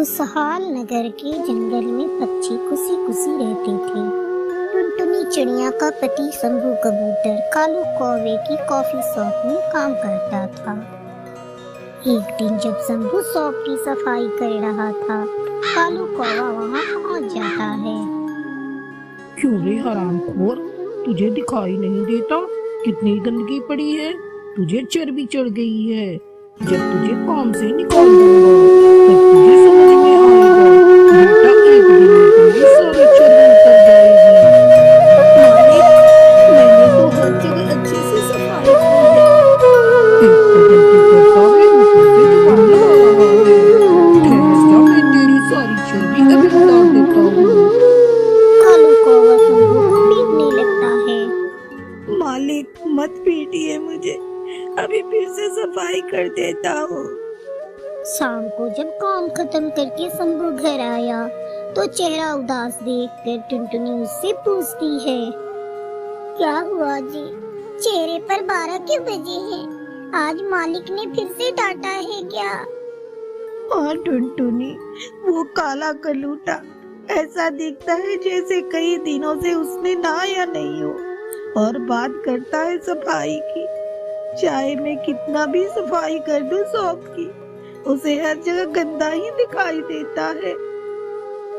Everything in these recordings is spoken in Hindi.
खुशहाल नगर के जंगल में पक्षी खुशी खुशी रहते थे। टुनटुनी चिड़िया का पति शंभू कबूतर कालू कौवे की कॉफी शॉप में काम करता था। एक दिन जब शंभू शॉप की सफाई कर रहा था, कालू कौवा वहां पहुंच जाता है। क्यों रे हरामखोर, तुझे दिखाई नहीं देता कितनी गंदगी पड़ी है? तुझे चर्बी चढ़ गई है। जब तुझे काम से निकाल दूंगा तब तुझे समझ में आएगा। बेटा, एक दिन में तेरी सारी चर्बी उतर जाएगी। मालिक, मैंने तो हर जगह अच्छे से सफाई की है। एक तो गलती करता है, ऊपर से जुबान लड़ा रहा है। ठहर जा, मैं तेरी सारी चर्बी अभी उतार देता हूँ। कालू कौवा शंभू को पीटने लगता है। मालिक, मत पीटिए मुझे, अभी फिर से सफाई कर देता हूँ। शाम को जब काम खत्म करके शंभू घर आया तो चेहरा उदास देखकर टुनटुनी उससे पूछती है, क्या हुआ जी, चेहरे पर 12 क्यों बजे हैं? आज मालिक ने फिर से डांटा है क्या? हाँ टुनटुनी, वो काला कलूटा ऐसा दिखता है जैसे कई दिनों से उसने नहाया नहीं हो, और बात करता है सफाई की। चाहे मैं कितना भी सफाई कर दूं शॉप की, उसे हर जगह गंदा ही दिखाई देता है।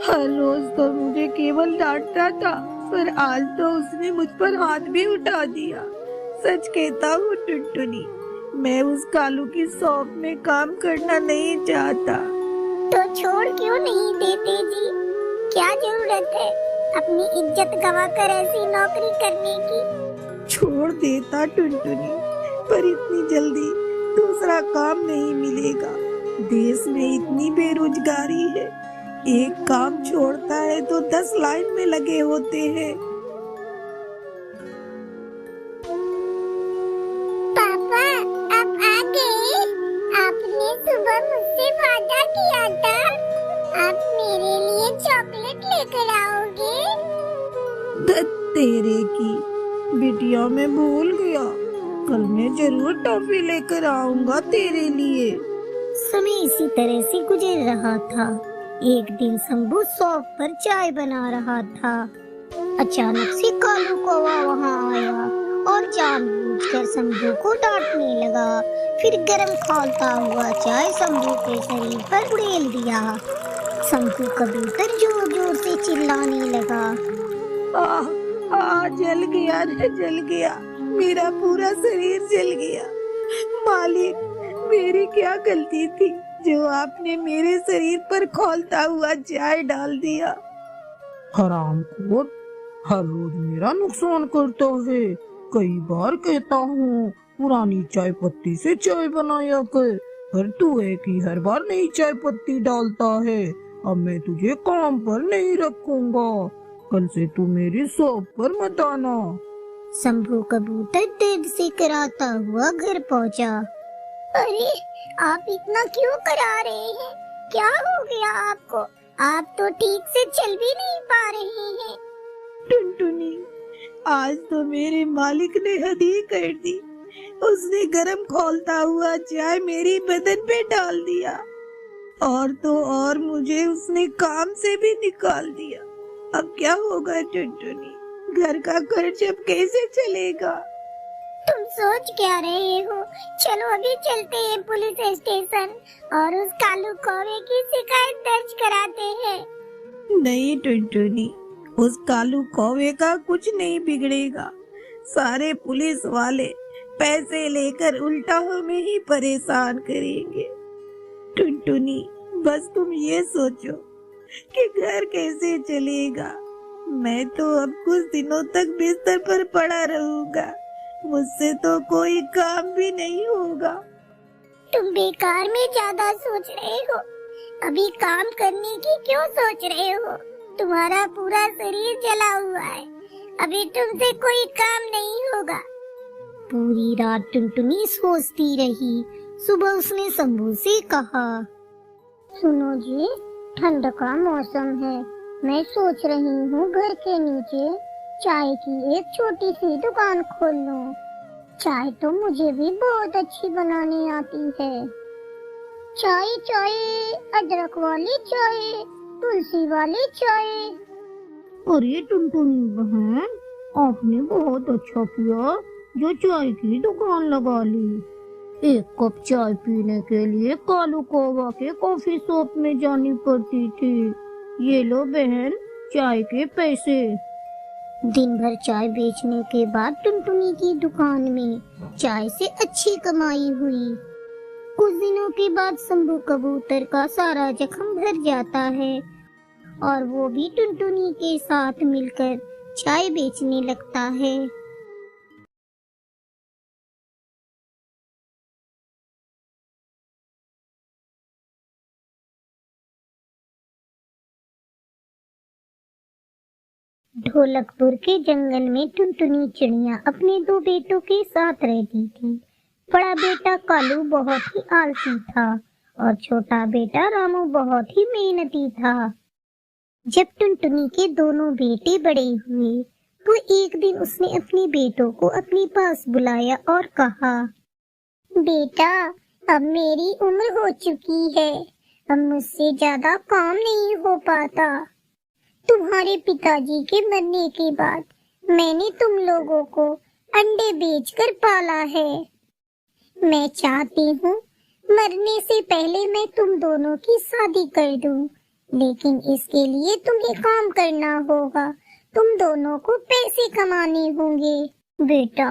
हर रोज तो मुझे केवल डांटता था, पर आज तो उसने मुझ पर हाथ भी उठा दिया। सच कहता हूँ टुनटुनी, मैं उस कालू की शॉप में काम करना नहीं चाहता। तो छोड़ क्यों नहीं देते जी? क्या जरूरत है अपनी इज्जत गंवाकर ऐसी नौकरी करने की? छोड़ देता टुनटुनी, पर इतनी जल्दी दूसरा काम नहीं मिलेगा। देश में इतनी बेरोजगारी है, एक काम छोड़ता है तो 10 लाइन में लगे होते हैं। पापा, आप आ गए? आपने सुबह मुझसे वादा किया था, आप मेरे लिए चॉकलेट लेकर आओगे। तेरे की बिटिया, मैं भूल गया, कल मैं जरूर टॉफी लेकर आऊंगा तेरे लिए। समय इसी तरह से गुजर रहा था। एक दिन शंभू शॉप पर चाय बना रहा था। अचानक से कालू कौवा वहां आया और जानबूझकर शंभू को डांटने लगा। फिर गरम खौलता हुआ चाय शंभू के शरीर पर उड़ेल दिया। शंभू कबूतर जोर जोर से चिल्लाने लगा, जल गया रे, जल गया, मेरा पूरा शरीर जल गया। मालिक, मेरी क्या गलती थी जो आपने मेरे शरीर पर खौलता हुआ चाय डाल दिया? हरामखोर, हर रोज मेरा नुकसान करता है। कई बार कहता हूँ पुरानी चाय पत्ती से चाय बनाया कर, पर तू एक ही हर बार नई चाय पत्ती डालता है। अब मैं तुझे काम पर नहीं रखूंगा। कल से तू मेरी शॉप पर मत आना। शंभू कबूतर दर्द से कराता हुआ घर पहुंचा। अरे, आप इतना क्यों करा रहे हैं? क्या हो गया आपको? आप तो ठीक से चल भी नहीं पा रहे हैं। टुनटुनी, आज तो मेरे मालिक ने हद ही कर दी। उसने गरम खौलता हुआ चाय मेरी बदन पे डाल दिया, और तो और मुझे उसने काम से भी निकाल दिया। अब क्या होगा टुनटुनी? घर का खर्च अब कैसे चलेगा? तुम सोच क्या रहे हो? चलो अभी चलते हैं पुलिस स्टेशन और उस कालू कौवे की शिकायत दर्ज कराते हैं। नहीं टुनटुनी, उस कालू कौवे का कुछ नहीं बिगड़ेगा। सारे पुलिस वाले पैसे लेकर उल्टा हमें ही परेशान करेंगे। टुनटुनी, बस तुम ये सोचो कि घर कैसे चलेगा। मैं तो अब कुछ दिनों तक बिस्तर पर पड़ा रहूंगा, मुझसे तो कोई काम भी नहीं होगा। तुम बेकार में ज्यादा सोच रहे हो। अभी काम करने की क्यों सोच रहे हो? तुम्हारा पूरा शरीर जला हुआ है, अभी तुमसे कोई काम नहीं होगा। पूरी रात टुनटुनी सोचती रही। सुबह उसने शंभू से कहा, सुनो जी, ठंड का मौसम है, मैं सोच रही हूँ घर के नीचे चाय की एक छोटी सी दुकान खोल लूं। चाय तो मुझे भी बहुत अच्छी बनानी आती है। चाय चाय, अदरक वाली चाय, तुलसी वाली चाय। अरे टुनटुनी बहन, आपने बहुत अच्छा किया जो चाय की दुकान लगा ली। एक कप चाय पीने के लिए कालू कौवा के कॉफी शॉप में जानी पड़ती थी। ये लो बहन, चाय के पैसे। दिन भर चाय बेचने के बाद टुनटुनी की दुकान में चाय से अच्छी कमाई हुई। कुछ दिनों के बाद शंभू कबूतर का सारा जख्म भर जाता है और वो भी टुनटुनी के साथ मिलकर चाय बेचने लगता है। ढोलकपुर के जंगल में टुनटुनी चिड़िया अपने दो बेटों के साथ रहती थी। बड़ा बेटा कालू बहुत ही आलसी था और छोटा बेटा रामू बहुत ही मेहनती था। जब टुनटुनी के दोनों बेटे बड़े हुए तो एक दिन उसने अपने बेटों को अपने पास बुलाया और कहा, बेटा, अब मेरी उम्र हो चुकी है, अब मुझसे ज्यादा काम नहीं हो पाता। तुम्हारे पिताजी के मरने के बाद मैंने तुम लोगों को अंडे बेचकर पाला है। मैं चाहती हूँ मरने से पहले मैं तुम दोनों की शादी कर दूं, लेकिन इसके लिए तुम्हें काम करना होगा, तुम दोनों को पैसे कमाने होंगे। बेटा,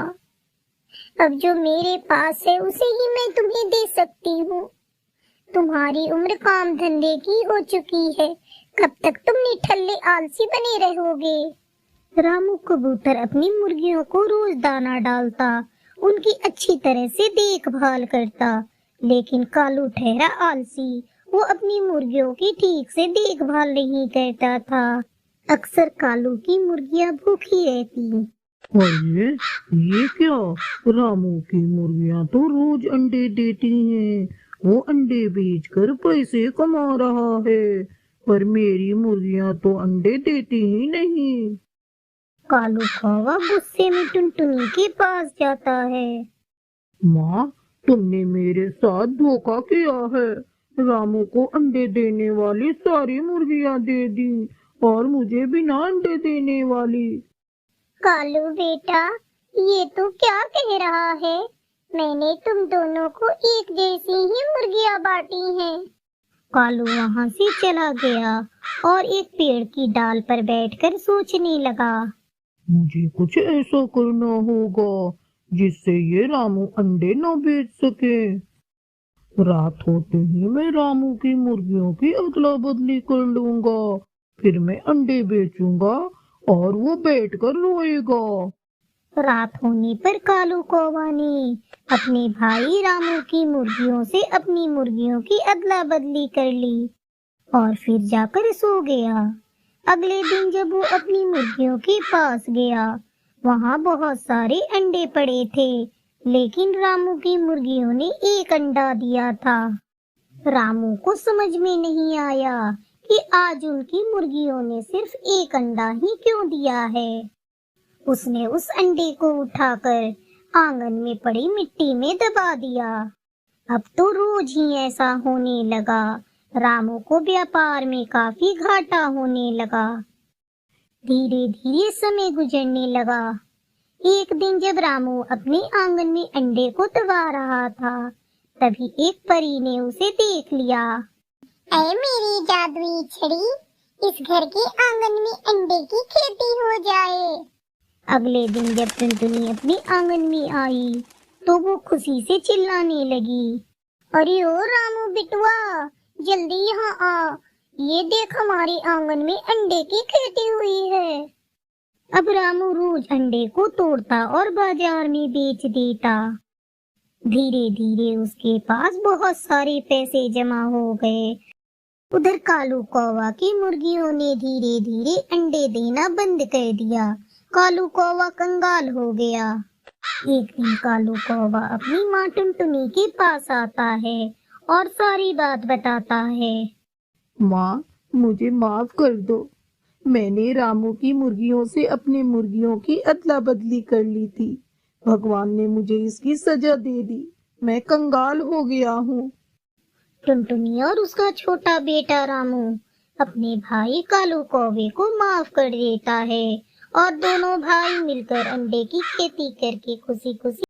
अब जो मेरे पास है उसे ही मैं तुम्हें दे सकती हूँ। तुम्हारी उम्र काम धंधे की हो चुकी है, कब तक तुम निठल्ले आलसी बने रहोगे। रामू कबूतर अपनी मुर्गियों को रोज दाना डालता, उनकी अच्छी तरह से देखभाल करता, लेकिन कालू ठहरा आलसी। वो अपनी मुर्गियों की ठीक से देखभाल नहीं करता था। अक्सर कालू की मुर्गियां भूखी रहती। अरे ये क्या, रामू की मुर्गियां तो रोज अंडे देती हैं, वो अंडे बेचकर पैसे कमा रहा है, पर मेरी मुर्गियां तो अंडे देती ही नहीं। कालू कौवा गुस्से में टुनटुनी के पास जाता है। माँ, तुमने मेरे साथ धोखा किया है। रामू को अंडे देने वाली सारी मुर्गियां दे दी और मुझे बिना अंडे देने वाली। कालू बेटा, ये तू क्या कह रहा है? मैंने तुम दोनों को एक जैसी ही मुर्गियां बांटी हैं। कालू वहाँ से चला गया और एक पेड़ की डाल पर बैठकर सोचने लगा। मुझे कुछ ऐसा करना होगा जिससे ये रामू अंडे न बेच सके। रात होते ही मैं रामू की मुर्गियों की अदला बदली कर लूंगा, फिर मैं अंडे बेचूंगा और वो बैठकर रोएगा। रात होने पर कालू कौवा ने अपने भाई रामू की मुर्गियों से अपनी मुर्गियों की अदला बदली कर ली और फिर जाकर सो गया। अगले दिन जब वो अपनी मुर्गियों के पास गया, वहाँ बहुत सारे अंडे पड़े थे, लेकिन रामू की मुर्गियों ने एक अंडा दिया था। रामू को समझ में नहीं आया कि आज उनकी मुर्गियों ने सिर्फ एक अंडा ही क्यों दिया है। उसने उस अंडे को उठाकर आंगन में पड़ी मिट्टी में दबा दिया। अब तो रोज ही ऐसा होने लगा। रामू को व्यापार में काफी घाटा होने लगा। धीरे धीरे समय गुजरने लगा। एक दिन जब रामू अपने आंगन में अंडे को दबा रहा था, तभी एक परी ने उसे देख लिया। ऐ मेरी जादुई छड़ी, इस घर के आंगन में अंडे की खेती हो जाए। अगले दिन जब टुनटुनी अपने आंगन में आई, तो वो खुशी से चिल्लाने लगी, अरे ओ रामू बिटुआ, जल्दी यहाँ आ, ये देख हमारे आंगन में अंडे की खेती हुई है। अब रामू रोज अंडे को तोड़ता और बाजार में बेच देता। धीरे धीरे उसके पास बहुत सारे पैसे जमा हो गए। उधर कालू कौवा की मुर्गियों ने धीरे धीरे अंडे देना बंद कर दिया। कालू कौवा कंगाल हो गया। एक दिन कालू कौवा अपनी माँ टुनटुनी के पास आता है और सारी बात बताता है। माँ, मुझे माफ कर दो, मैंने रामू की मुर्गियों से अपनी मुर्गियों की अदला बदली कर ली थी। भगवान ने मुझे इसकी सजा दे दी, मैं कंगाल हो गया हूँ। टुनटुनी और उसका छोटा बेटा रामू अपने भाई कालू कौवे को माफ कर देता है और दोनों भाई मिलकर अंडे की खेती करके खुशी खुशी